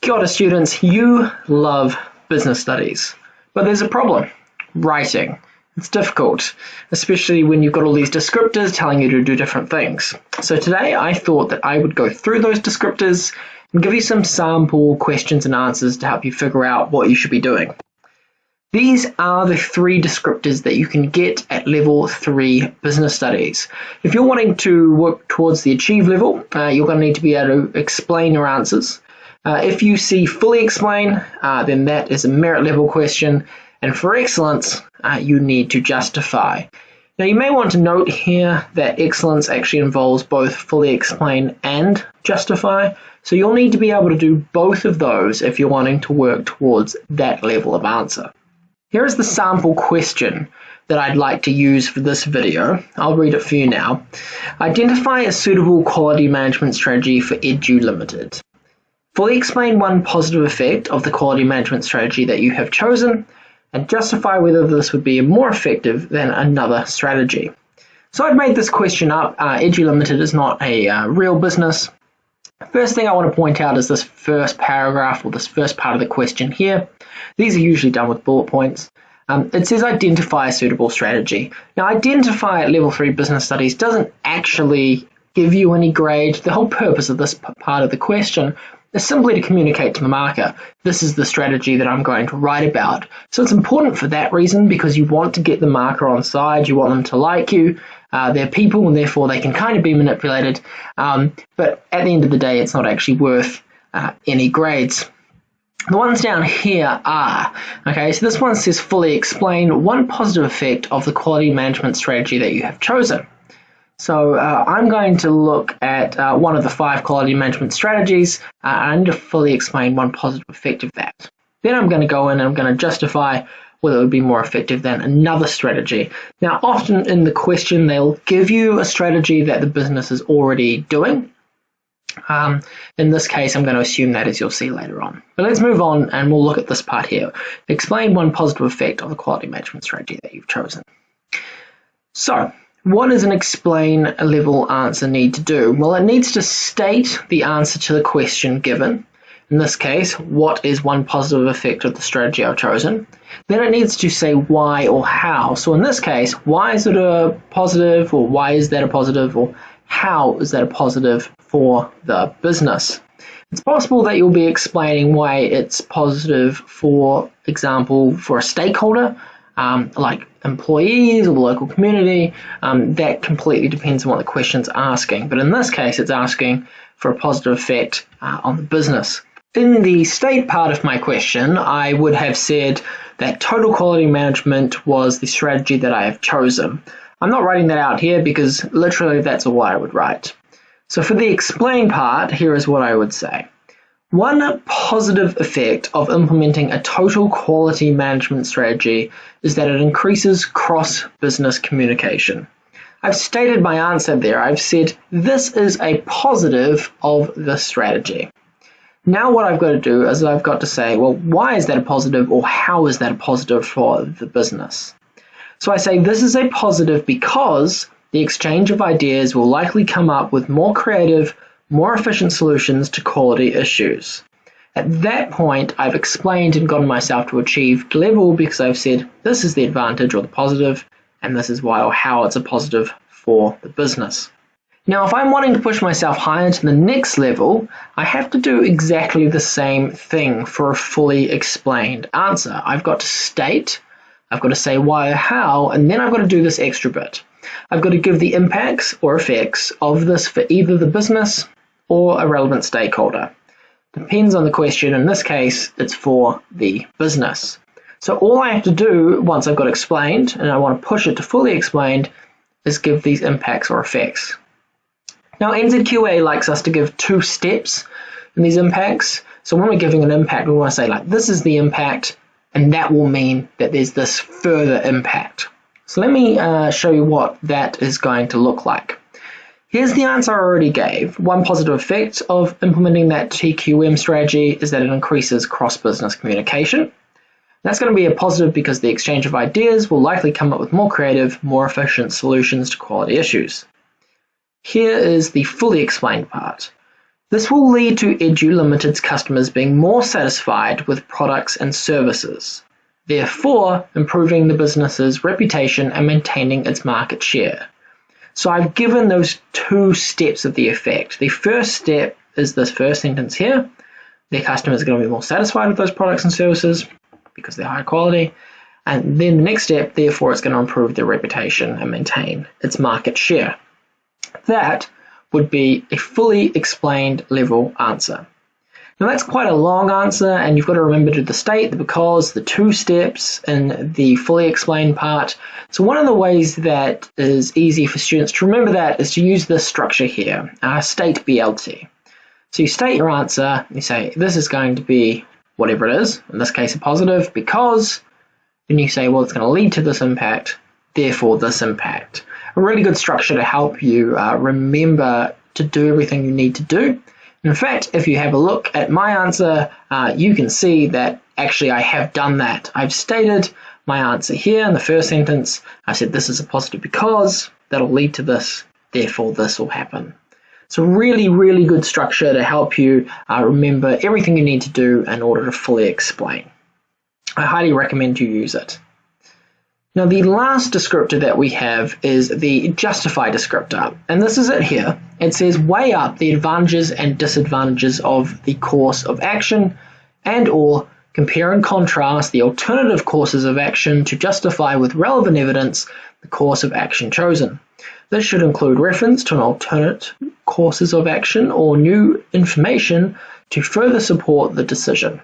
Kia ora students, you love business studies, but there's a problem, writing. It's difficult, especially when you've got all these descriptors telling you to do different things. So today I thought that I would go through those descriptors and give you some sample questions and answers to help you figure out what you should be doing. These are the 3 descriptors that you can get at level 3 business studies. If you're wanting to work towards the achieve level, you're going to need to be able to explain your answers. If you see fully explain, then that is a merit level question, and for excellence, you need to justify. Now you may want to note here that excellence actually involves both fully explain and justify, so you'll need to be able to do both of those if you're wanting to work towards that level of answer. Here is the sample question that I'd like to use for this video. I'll read it for you now. Identify a suitable quality management strategy for Edu Limited. Fully explain one positive effect of the quality management strategy that you have chosen and justify whether this would be more effective than another strategy. So I've made this question up. Edu Limited is not a real business. First thing I want to point out is this first paragraph or this first part of the question here. These are usually done with bullet points. It says identify a suitable strategy. Now identify at level 3 business studies doesn't actually give you any grade. The whole purpose of this part of the question is simply to communicate to the marker, this is the strategy that I'm going to write about. So it's important for that reason, because you want to get the marker on side, you want them to like you. They're people and therefore they can kind of be manipulated, but at the end of the day it's not actually worth any grades. The ones down here are, okay, so this one says fully explain one positive effect of the quality management strategy that you have chosen. So I'm going to look at one of the 5 quality management strategies. I need to fully explain one positive effect of that. Then I'm going to go in and I'm going to justify whether it would be more effective than another strategy. Now, often in the question, they'll give you a strategy that the business is already doing. In this case, I'm going to assume that, as you'll see later on. But let's move on and we'll look at this part here. Explain one positive effect of the quality management strategy that you've chosen. So, what does an explain level answer need to do? Well, it needs to state the answer to the question given. In this case, what is one positive effect of the strategy I've chosen? Then it needs to say why or how. So in this case, why is it a positive, or why is that a positive, or how is that a positive for the business? It's possible that you'll be explaining why it's positive, for example, for a stakeholder, like employees or the local community. That completely depends on what the question's asking. But in this case, it's asking for a positive effect on the business. In the state part of my question, I would have said that total quality management was the strategy that I have chosen. I'm not writing that out here because literally that's all I would write. So for the explain part, here is what I would say. One positive effect of implementing a total quality management strategy is that it increases cross-business communication. I've stated my answer there. I've said this is a positive of the strategy. Now what I've got to do is I've got to say, well, why is that a positive, or how is that a positive for the business? So I say this is a positive because the exchange of ideas will likely come up with more creative, more efficient solutions to quality issues. At that point, I've explained and gotten myself to achieved level because I've said this is the advantage or the positive, and this is why or how it's a positive for the business. Now, if I'm wanting to push myself higher to the next level, I have to do exactly the same thing for a fully explained answer. I've got to state, I've got to say why or how, and then I've got to do this extra bit. I've got to give the impacts or effects of this for either the business or a relevant stakeholder. Depends on the question. In this case, it's for the business. So all I have to do once I've got explained, and I want to push it to fully explained, is give these impacts or effects. Now NZQA likes us to give 2 steps in these impacts. So when we're giving an impact, we want to say like, this is the impact, and that will mean that there's this further impact. So let me show you what that is going to look like. Here's the answer I already gave. One positive effect of implementing that TQM strategy is that it increases cross-business communication. That's going to be a positive because the exchange of ideas will likely come up with more creative, more efficient solutions to quality issues. Here is the fully explained part. This will lead to Edu Limited's customers being more satisfied with products and services, therefore improving the business's reputation and maintaining its market share. So I've given those two steps of the effect. The first step is this first sentence here. Their customers are going to be more satisfied with those products and services because they're high quality. And then the next step, therefore, it's going to improve their reputation and maintain its market share. That would be a fully explained level answer. Now that's quite a long answer, and you've got to remember to the state, the because, the two steps in the fully explained part. So one of the ways that is easy for students to remember that is to use this structure here, state BLT. So you state your answer, you say this is going to be whatever it is, in this case a positive, because, then you say, well, it's going to lead to this impact, therefore this impact. A really good structure to help you remember to do everything you need to do. In fact, if you have a look at my answer, you can see that actually I have done that. I've stated my answer here in the first sentence. I said this is a positive because, that'll lead to this, therefore this will happen. So really, really good structure to help you remember everything you need to do in order to fully explain. I highly recommend you use it. Now the last descriptor that we have is the justify descriptor, and this is it here. It says weigh up the advantages and disadvantages of the course of action and or compare and contrast the alternative courses of action to justify with relevant evidence the course of action chosen. This should include reference to an alternate courses of action or new information to further support the decision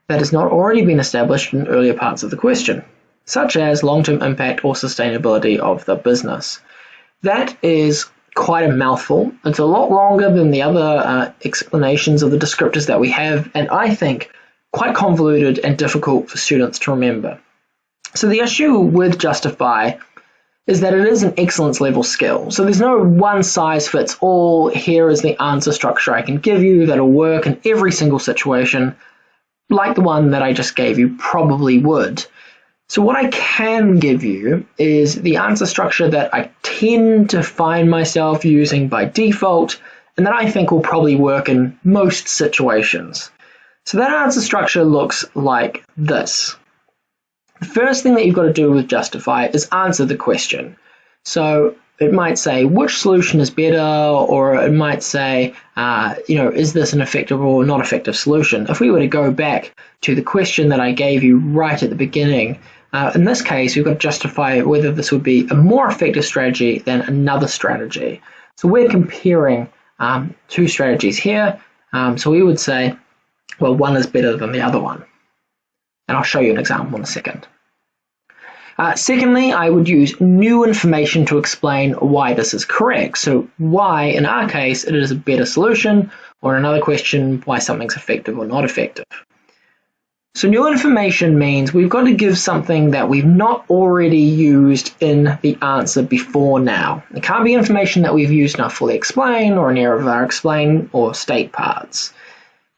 that has not already been established in earlier parts of the question, such as long-term impact or sustainability of the business. That is quite a mouthful. It's a lot longer than the other explanations of the descriptors that we have, and I think quite convoluted and difficult for students to remember. So the issue with justify is that it is an excellence level skill. So there's no one size fits all. Here is the answer structure I can give you that'll work in every single situation, like the one that I just gave you probably would. So what I can give you is the answer structure that I tend to find myself using by default, and that I think will probably work in most situations. So that answer structure looks like this. The first thing that you've got to do with justify is answer the question. So it might say which solution is better, or it might say, is this an effective or not effective solution? If we were to go back to the question that I gave you right at the beginning, in this case, we've got to justify whether this would be a more effective strategy than another strategy. So we're comparing two strategies here. So we would say, well, one is better than the other one. And I'll show you an example in a second. Secondly, I would use new information to explain why this is correct. So why, in our case, it is a better solution, or in another question, why something's effective or not effective. So new information means we've got to give something that we've not already used in the answer before now. It can't be information that we've used in our fully explain or any of our explain or state parts.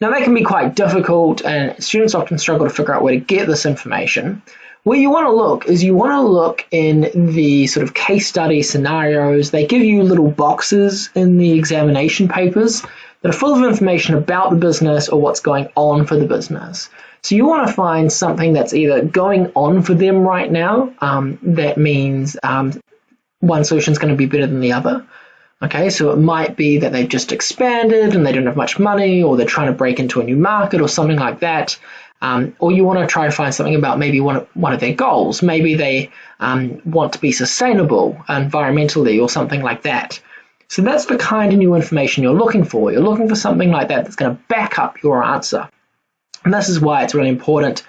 Now that can be quite difficult, and students often struggle to figure out where to get this information. Where you want to look is you want to look in the sort of case study scenarios. They give you little boxes in the examination papers that are full of information about the business or what's going on for the business. So you want to find something that's either going on for them right now. That means one solution is going to be better than the other. Okay, so it might be that they've just expanded and they don't have much money, or they're trying to break into a new market or something like that. Or you want to try to find something about maybe one of their goals. Maybe they want to be sustainable environmentally or something like that. So that's the kind of new information you're looking for. You're looking for something like that that's going to back up your answer. And this is why it's really important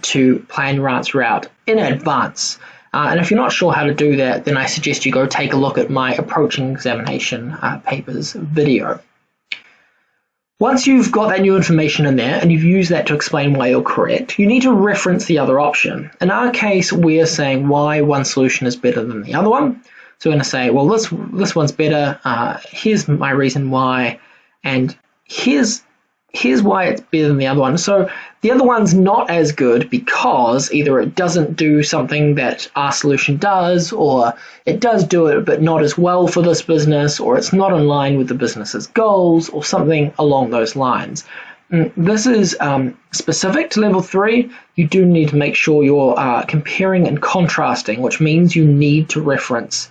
to plan your answer out in advance. And if you're not sure how to do that, then I suggest you go take a look at my approaching examination papers video. Once you've got that new information in there and you've used that to explain why you're correct, you need to reference the other option. In our case, we're saying why one solution is better than the other one. So we're going to say, well, this one's better. Here's my reason why, and here's here's why it's better than the other one. So the other one's not as good because either it doesn't do something that our solution does, or it does do it but not as well for this business, or it's not in line with the business's goals, or something along those lines. This is specific to level 3. You do need to make sure you're comparing and contrasting, which means you need to reference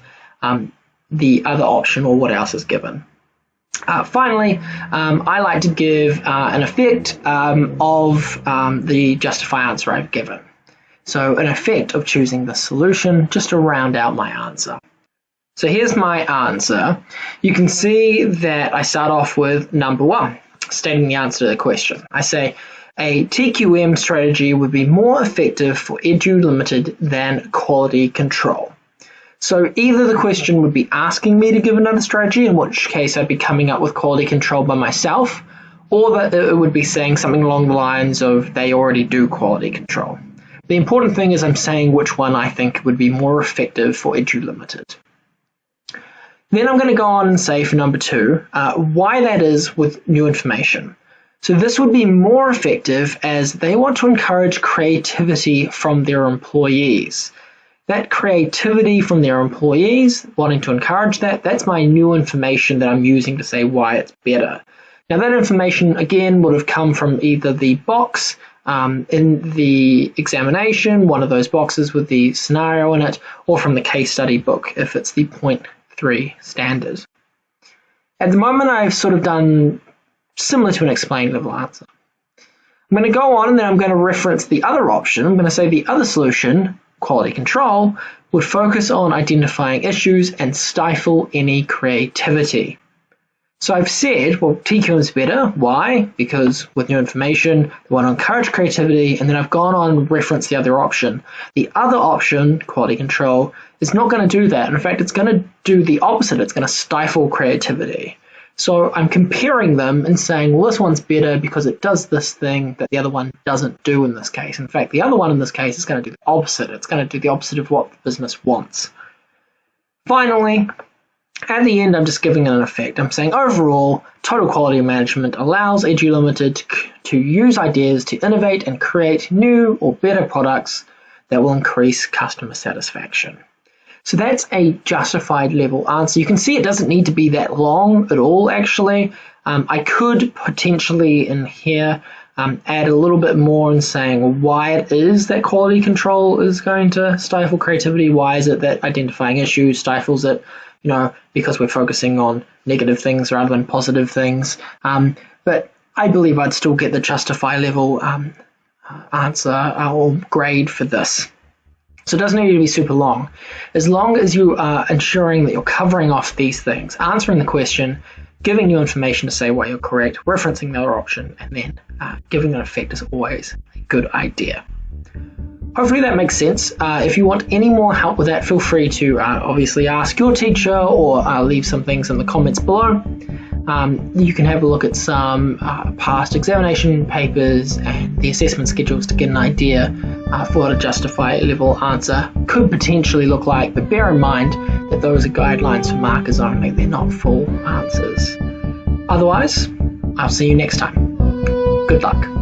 the other option or what else is given. Finally, I like to give an effect of the justify answer I've given. So an effect of choosing the solution just to round out my answer. So here's my answer. You can see that I start off with number 1, stating the answer to the question. I say a TQM strategy would be more effective for Edu Limited than quality control. So either the question would be asking me to give another strategy, in which case I'd be coming up with quality control by myself, or that it would be saying something along the lines of they already do quality control. The important thing is I'm saying which one I think would be more effective for Edu Limited. Then I'm going to go on and say for number 2, why that is with new information. So this would be more effective as they want to encourage creativity from their employees. That creativity from their employees, wanting to encourage that, that's my new information that I'm using to say why it's better. Now that information again would have come from either the box in the examination, one of those boxes with the scenario in it, or from the case study book if it's the 0.3 standard. At the moment I've sort of done similar to an explain level answer. I'm going to go on and then I'm going to reference the other option. I'm going to say the other solution, quality control, would focus on identifying issues and stifle any creativity. So I've said, well, TQM is better. Why? Because with new information, they want to encourage creativity, and then I've gone on and referenced the other option. The other option, quality control, is not going to do that. In fact, it's going to do the opposite. It's going to stifle creativity. So I'm comparing them and saying, well, this one's better because it does this thing that the other one doesn't do in this case. In fact, the other one in this case is going to do the opposite. It's going to do the opposite of what the business wants. Finally, at the end, I'm just giving it an effect. I'm saying overall, total quality management allows Edu Limited to use ideas to innovate and create new or better products that will increase customer satisfaction. So that's a justified level answer. You can see it doesn't need to be that long at all, actually. I could potentially in here add a little bit more in saying why it is that quality control is going to stifle creativity. Why is it that identifying issues stifles it? You know, because we're focusing on negative things rather than positive things. But I believe I'd still get the justify level answer or grade for this. So it doesn't need to be super long. As long as you are ensuring that you're covering off these things, answering the question, giving you information to say why you're correct, referencing the other option, and then giving an effect is always a good idea. Hopefully that makes sense. If you want any more help with that, feel free to obviously ask your teacher or leave some things in the comments below. You can have a look at some past examination papers and the assessment schedules to get an idea for what a justify level answer could potentially look like, but bear in mind that those are guidelines for markers only, they're not full answers. Otherwise, I'll see you next time. Good luck.